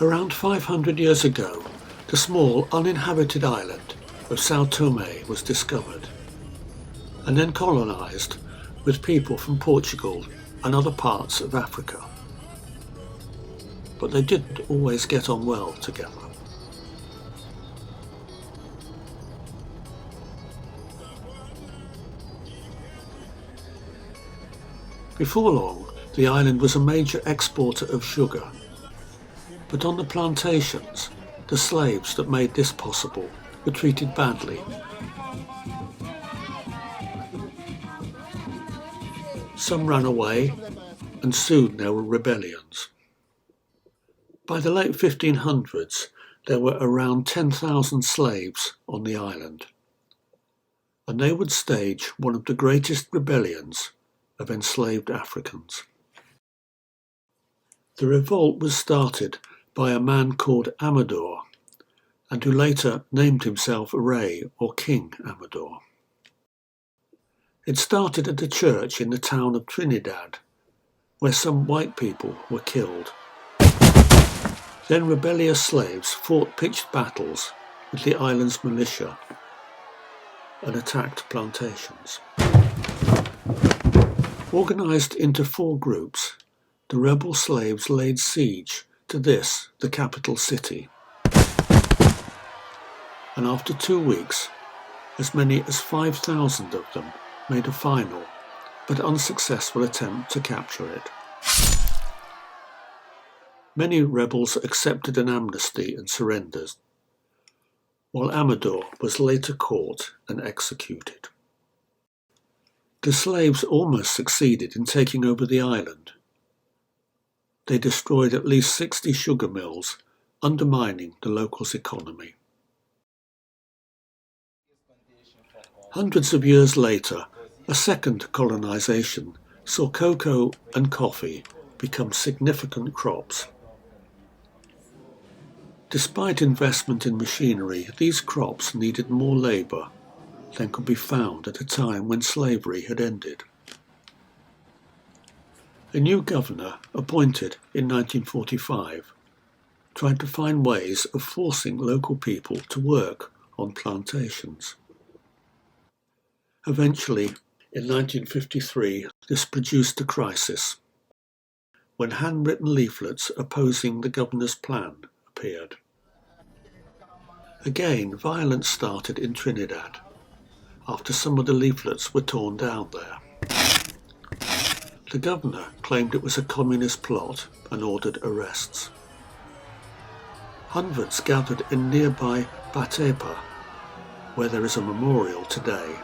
Around 500 years ago, the small uninhabited island of Sao Tome was discovered and then colonised with people from Portugal and other parts of Africa. But they didn't always get on well together. Before long, the island was a major exporter of sugar. But on the plantations, the slaves that made this possible were treated badly. Some ran away, and soon there were rebellions. By the late 1500s, there were around 10,000 slaves on the island, and they would stage one of the greatest rebellions of enslaved Africans. The revolt was started by a man called Amador, and who later named himself Rey or King Amador. It started at a church in the town of Trinidad, where some white people were killed. Then rebellious slaves fought pitched battles with the island's militia and attacked plantations. Organised into 4 groups, the rebel slaves laid siege to this, the capital city. And after 2 weeks, as many as 5,000 of them made a final but unsuccessful attempt to capture it. Many rebels accepted an amnesty and surrendered, while Amador was later caught and executed. The slaves almost succeeded in taking over the island. They destroyed at least 60 sugar mills, undermining the locals' economy. Hundreds of years later, a second colonisation saw cocoa and coffee become significant crops. Despite investment in machinery, these crops needed more labour than could be found at a time when slavery had ended. A new governor, appointed in 1945, tried to find ways of forcing local people to work on plantations. Eventually, in 1953, this produced a crisis, when handwritten leaflets opposing the governor's plan appeared. Again, violence started in Trinidad, after some of the leaflets were torn down there. The governor claimed it was a communist plot and ordered arrests. Hundreds gathered in nearby Batepa, where there is a memorial today.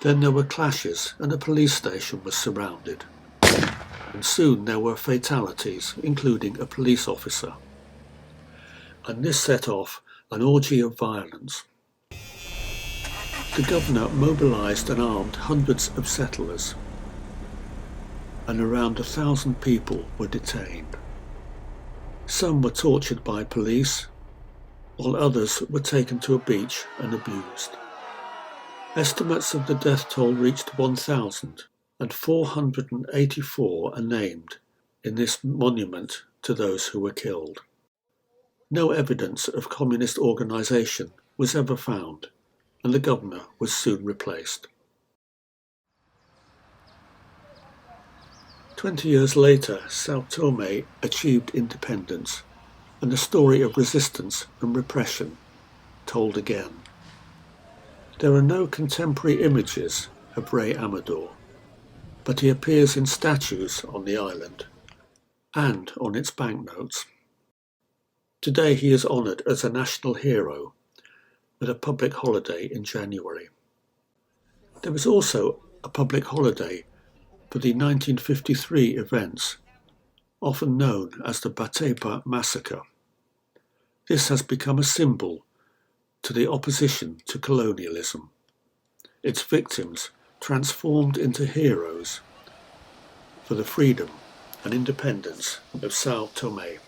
Then there were clashes and a police station was surrounded. And soon there were fatalities, including a police officer. And this set off an orgy of violence. The governor mobilised and armed hundreds of settlers, and around 1,000 people were detained. Some were tortured by police, while others were taken to a beach and abused. Estimates of the death toll reached 1,000, and 484 are named in this monument to those who were killed. No evidence of communist organisation was ever found, and the governor was soon replaced. 20 years later, Sao Tome achieved independence, and the story of resistance and repression told again. There are no contemporary images of Rey Amador, but he appears in statues on the island and on its banknotes. Today he is honoured as a national hero with a public holiday in January. There was also a public holiday for the 1953 events, often known as the Batepa Massacre. This has become a symbol to the opposition to colonialism, its victims transformed into heroes for the freedom and independence of Sao Tome.